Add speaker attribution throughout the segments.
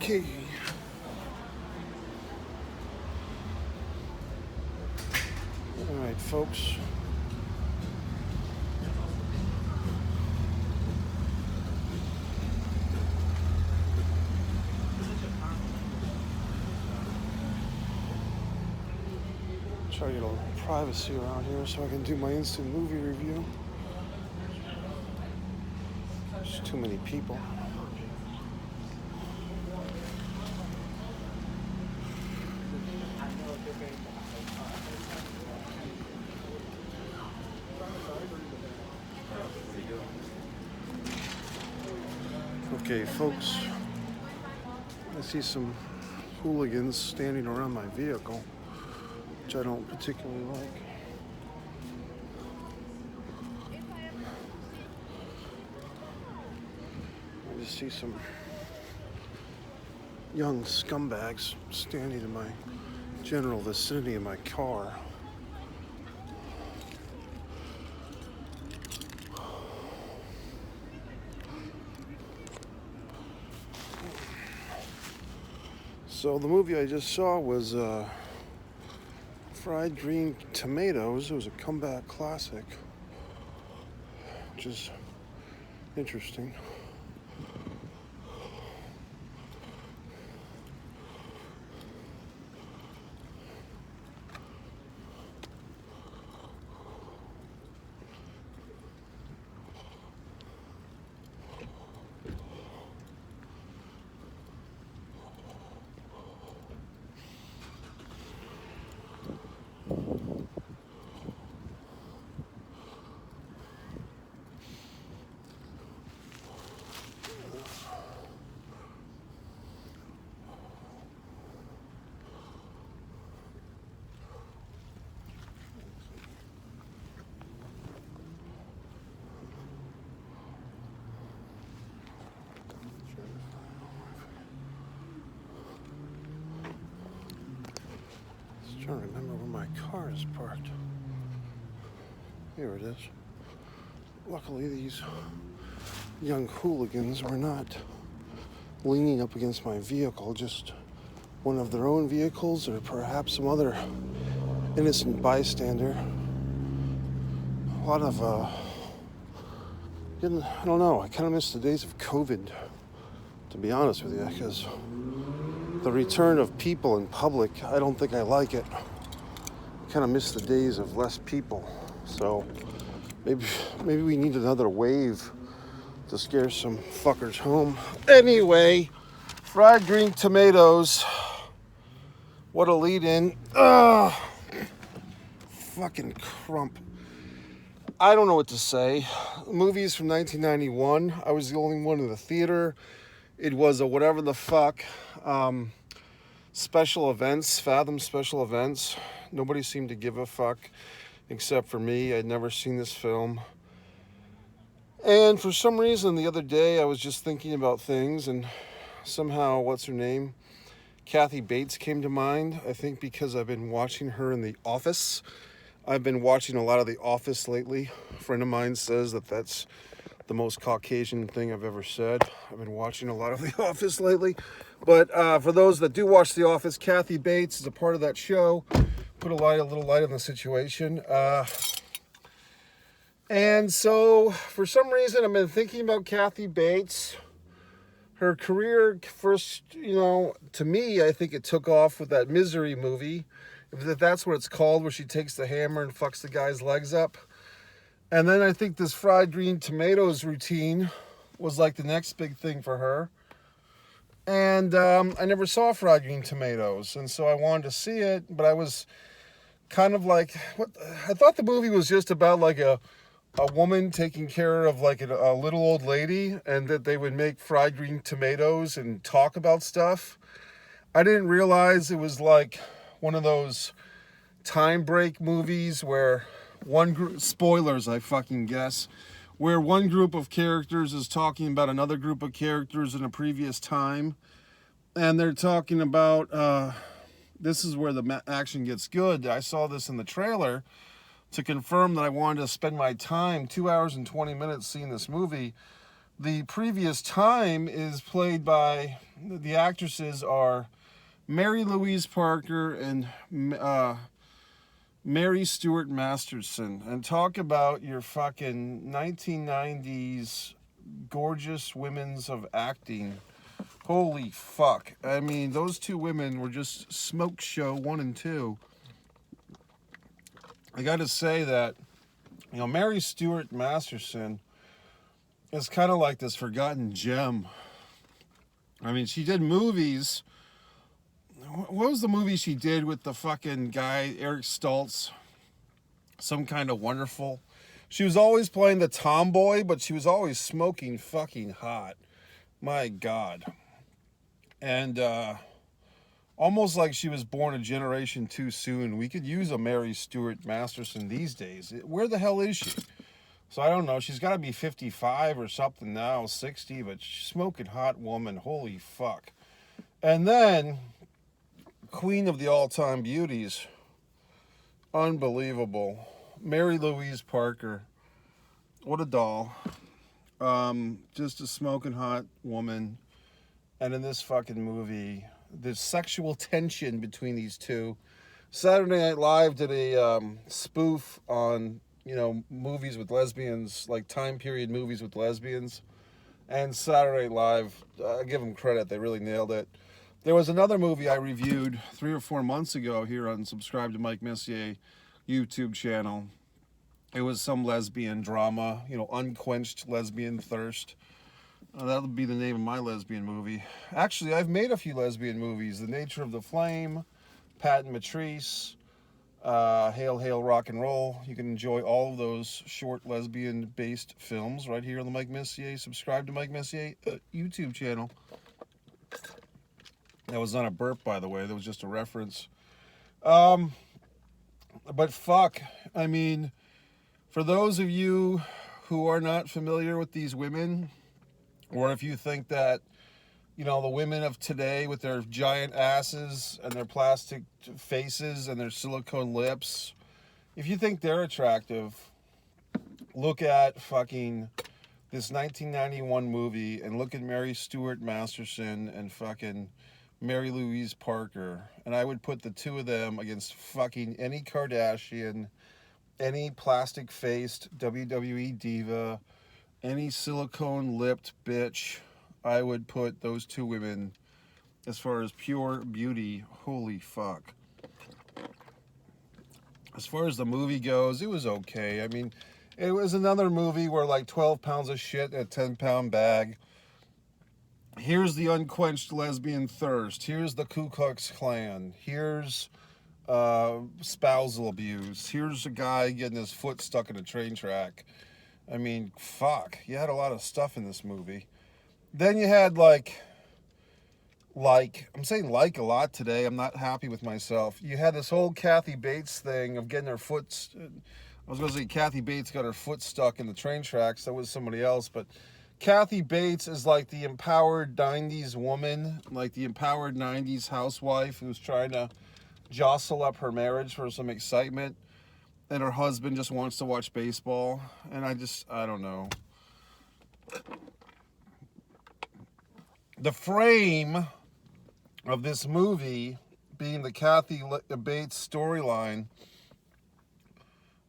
Speaker 1: Okay. All right, folks. Try to get a little privacy around here so I can do my instant movie review. There's too many people. Okay, folks, I see some hooligans standing around my vehicle, which I don't particularly like. I just see some young scumbags standing in my general vicinity of my car. So the movie I just saw was Fried Green Tomatoes. It was a comeback classic, which is interesting. I'm trying to remember where my car is parked. Here it is. Luckily, these young hooligans were not leaning up against my vehicle, just one of their own vehicles or perhaps some other innocent bystander. A lot of, I don't know, I kind of miss the days of COVID, to be honest with you, because the return of people in public, I don't think I like it. I kind of miss the days of less people. So maybe we need another wave to scare some fuckers home. Anyway, Fried Green Tomatoes. What a lead-in. Fucking crump. I don't know what to say. The movie is from 1991. I was the only one in the theater. It was a whatever the fuck. Special events, Fathom special events. Nobody seemed to give a fuck except for me. I'd never seen this film. And for some reason the other day I was just thinking about things and somehow, what's her name? Kathy Bates came to mind. I think because I've been watching her in The Office. I've been watching a lot of The Office lately. A friend of mine says that that's the most Caucasian thing I've ever said. I've been watching a lot of The Office lately. But for those that do watch The Office, Kathy Bates is a part of that show. Put a little light on the situation. And so, for some reason, I've been thinking about Kathy Bates. Her career first, to me, I think it took off with that Misery movie. If that's what it's called, where she takes the hammer and fucks the guy's legs up. And then I think this Fried Green Tomatoes routine was like the next big thing for her. And I never saw Fried Green Tomatoes, and so I wanted to see it, but I was kind of like, what? I thought the movie was just about like a woman taking care of like a little old lady, and that they would make fried green tomatoes and talk about stuff. I didn't realize it was like one of those time break movies where one group, spoilers I fucking guess, where one group of characters is talking about another group of characters in a previous time, and they're talking about, this is where the action gets good. I saw this in the trailer to confirm that I wanted to spend my time, 2 hours and 20 minutes seeing this movie, The previous time is played by, the actresses are Mary Louise Parker and Mary Stuart Masterson. And talk about your fucking 1990s gorgeous women's of acting. Holy fuck. I mean, those two women were just smoke show 1 and 2. I gotta say that, you know, Mary Stuart Masterson is kind of like this forgotten gem. I mean, she did movies. What was the movie she did with the fucking guy, Eric Stoltz? Some Kind of Wonderful. She was always playing the tomboy, but she was always smoking fucking hot. My God. And almost like she was born a generation too soon. We could use a Mary Stuart Masterson these days. Where the hell is she? So I don't know. She's got to be 55 or something now, 60, but she's smoking hot woman. Holy fuck. And then, queen of the all-time beauties. Unbelievable. Mary Louise Parker. What a doll. Just a smoking hot woman. And in this fucking movie, there's sexual tension between these two. Saturday Night Live did a spoof on, you know, movies with lesbians, like time period movies with lesbians. And Saturday Night Live, I give them credit, they really nailed it. There was another movie I reviewed 3 or 4 months ago here on Subscribe to Mike Messier YouTube channel. It was some lesbian drama, you know, Unquenched Lesbian Thirst. That would be the name of my lesbian movie. Actually, I've made a few lesbian movies. The Nature of the Flame, Pat and Matrice, Hail, Hail, Rock and Roll. You can enjoy all of those short lesbian-based films right here on the Mike Messier. Subscribe to Mike Messier YouTube channel. That was not a burp, by the way. That was just a reference. But fuck, I mean, for those of you who are not familiar with these women, or if you think that, you know, the women of today with their giant asses and their plastic faces and their silicone lips, if you think they're attractive, look at fucking this 1991 movie and look at Mary Stuart Masterson and fucking Mary Louise Parker. And I would put the two of them against fucking any Kardashian, any plastic-faced WWE diva, any silicone-lipped bitch. I would put those two women as far as pure beauty. Holy fuck. As far as the movie goes, it was okay. I mean, it was another movie where like 12 pounds of shit in a 10-pound bag. Here's the Unquenched Lesbian Thirst. Here's the Ku Klux Klan. Here's spousal abuse. Here's a guy getting his foot stuck in a train track. I mean, fuck. You had a lot of stuff in this movie. Then you had like, I'm saying like a lot today. I'm not happy with myself. You had this whole Kathy Bates thing of getting her foot, I was going to say Kathy Bates got her foot stuck in the train tracks. That was somebody else. But Kathy Bates is like the empowered 90s woman, like the empowered 90s housewife who's trying to jostle up her marriage for some excitement. And her husband just wants to watch baseball. And I don't know. The frame of this movie being the Kathy Bates storyline,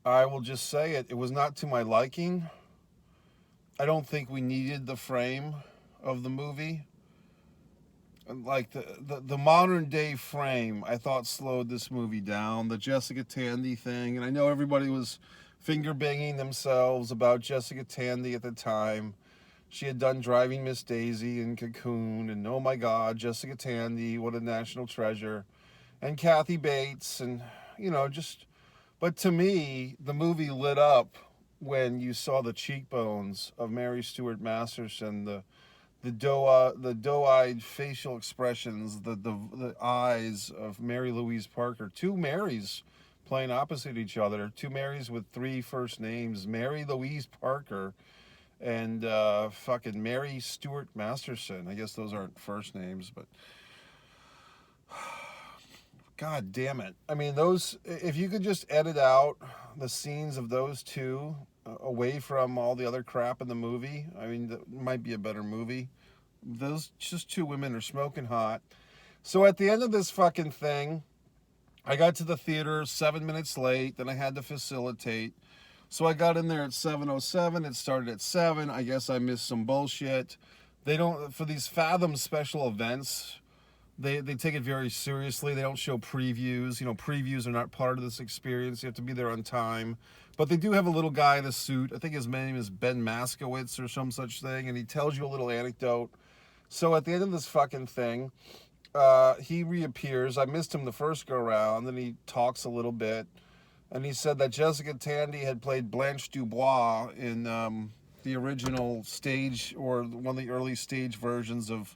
Speaker 1: I will just say it, it was not to my liking. I don't think we needed the frame of the movie. Like the modern day frame, I thought slowed this movie down. The Jessica Tandy thing, and I know everybody was finger banging themselves about Jessica Tandy at the time. She had done Driving Miss Daisy and Cocoon, and oh my God, Jessica Tandy, what a national treasure. And Kathy Bates, and you know, just, but to me, the movie lit up when you saw the cheekbones of Mary Stuart Masterson, the doe-eyed facial expressions, the eyes of Mary Louise Parker. Two Marys playing opposite each other. Two Marys with 3 first names. Mary Louise Parker and fucking Mary Stuart Masterson. I guess those aren't first names, but God damn it. I mean, those, if you could just edit out the scenes of those two away from all the other crap in the movie. I mean, that might be a better movie. Those just two women are smoking hot. So at the end of this fucking thing, I got to the theater 7 minutes late. Then I had to facilitate. So I got in there at 7:07. It started at 7. I guess I missed some bullshit. They don't, for these Fathom special events, they take it very seriously. They don't show previews. You know, previews are not part of this experience. You have to be there on time. But they do have a little guy in a suit. I think his name is Ben Maskowitz or some such thing. And he tells you a little anecdote. So at the end of this fucking thing, he reappears. I missed him the first go round. Then he talks a little bit. And he said that Jessica Tandy had played Blanche Dubois in the original stage, or one of the early stage versions of,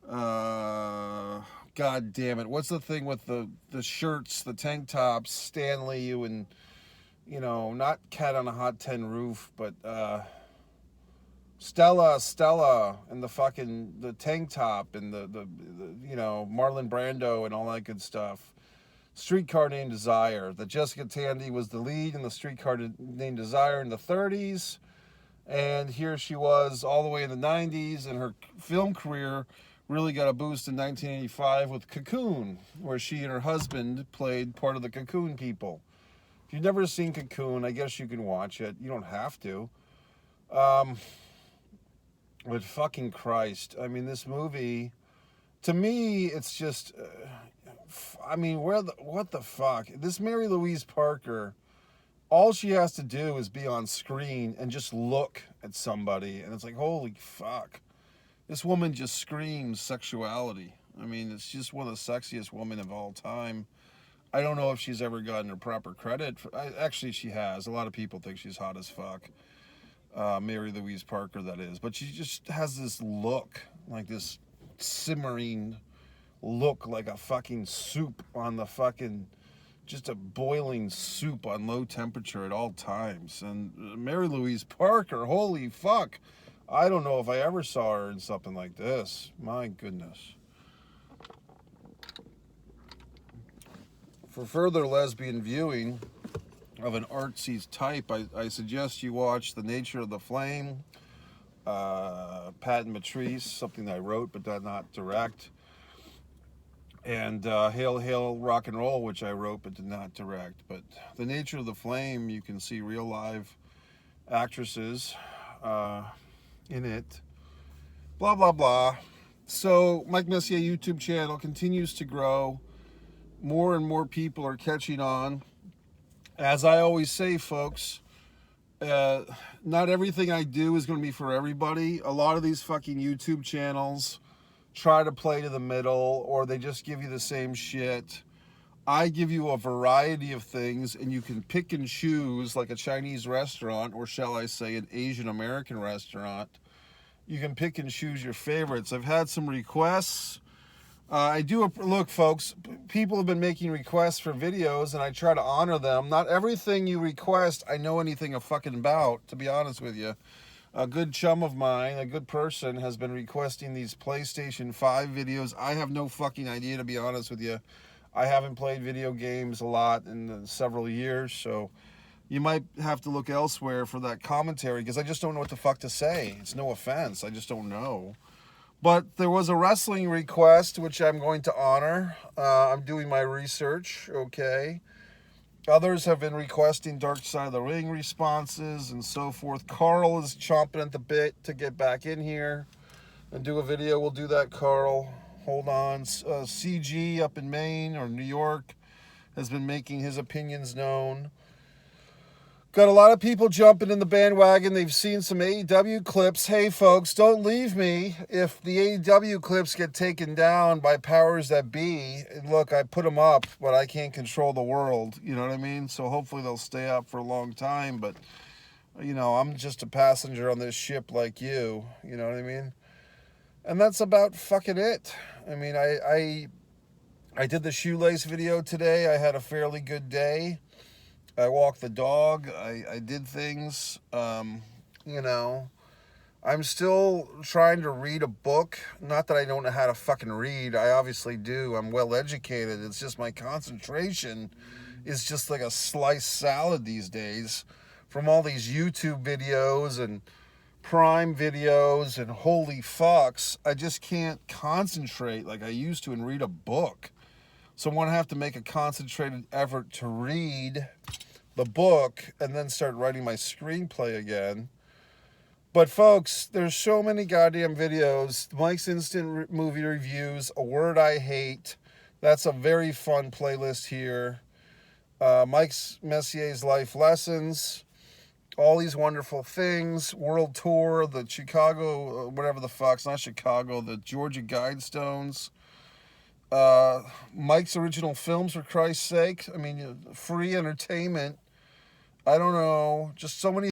Speaker 1: God damn it, what's the thing with the shirts, the tank tops, Stanley, and, you know, not Cat on a Hot Tin Roof, but Stella, and the tank top, and the you know, Marlon Brando and all that good stuff. Streetcar Named Desire. That Jessica Tandy was the lead in the Streetcar Named Desire in the 30s. And here she was all the way in the 90s, and her film career really got a boost in 1985 with Cocoon, where she and her husband played part of the Cocoon people. If you've never seen Cocoon, I guess you can watch it. You don't have to. But fucking Christ. I mean, this movie, to me, it's just, I mean, what the fuck? This Mary Louise Parker, all she has to do is be on screen and just look at somebody. And it's like, holy fuck. This woman just screams sexuality. I mean, it's just one of the sexiest women of all time. I don't know if she's ever gotten her proper credit. Actually, she has. A lot of people think she's hot as fuck. Mary Louise Parker, that is. But she just has this look, like this simmering look, like a fucking soup on the fucking, just a boiling soup on low temperature at all times. And Mary Louise Parker, holy fuck. I don't know if I ever saw her in something like this. My goodness. For further lesbian viewing of an artsy type, I suggest you watch The Nature of the Flame, Pat and Matrice, something that I wrote but did not direct, and Hail Hail Rock and Roll, which I wrote but did not direct. But The Nature of the Flame, you can see real live actresses in it, blah blah blah. So Mike Messier YouTube channel continues to grow. More and more people are catching on. As I always say, folks, not everything I do is going to be for everybody. A lot of these fucking YouTube channels try to play to the middle, or they just give you the same shit. I give you a variety of things, and you can pick and choose, like a Chinese restaurant, or shall I say an Asian American restaurant. You can pick and choose your favorites. I've had some requests. Look, folks, people have been making requests for videos, and I try to honor them. Not everything you request I know anything fucking about, to be honest with you. A good chum of mine, a good person, has been requesting these PlayStation 5 videos. I have no fucking idea, to be honest with you. I haven't played video games a lot in several years, so you might have to look elsewhere for that commentary, because I just don't know what the fuck to say. It's no offense, I just don't know. But there was a wrestling request, which I'm going to honor. I'm doing my research, okay? Others have been requesting Dark Side of the Ring responses and so forth. Carl is chomping at the bit to get back in here and do a video. We'll do that, Carl. Hold on. CG up in Maine or New York has been making his opinions known. Got a lot of people jumping in the bandwagon. They've seen some AEW clips. Hey, folks, don't leave me if the AEW clips get taken down by powers that be. Look, I put them up, but I can't control the world. You know what I mean? So hopefully they'll stay up for a long time. But, you know, I'm just a passenger on this ship like you. You know what I mean? And that's about fucking it. I mean, I did the shoelace video today. I had a fairly good day. I walked the dog, I did things, you know, I'm still trying to read a book. Not that I don't know how to fucking read, I obviously do, I'm well educated, it's just my concentration is just like a sliced salad these days from all these YouTube videos and Prime videos, and holy fucks, I just can't concentrate like I used to and read a book. So I'm going to have to make a concentrated effort to read the book and then start writing my screenplay again. But folks, there's so many goddamn videos. Mike's Instant Movie Reviews, A Word I Hate. That's a very fun playlist here. Mike Messier's Life Lessons. All these wonderful things. World Tour, the Chicago, whatever the fuck's not Chicago, the Georgia Guidestones. Mike's Original Films, for Christ's sake. I mean, free entertainment. I don't know. Just so many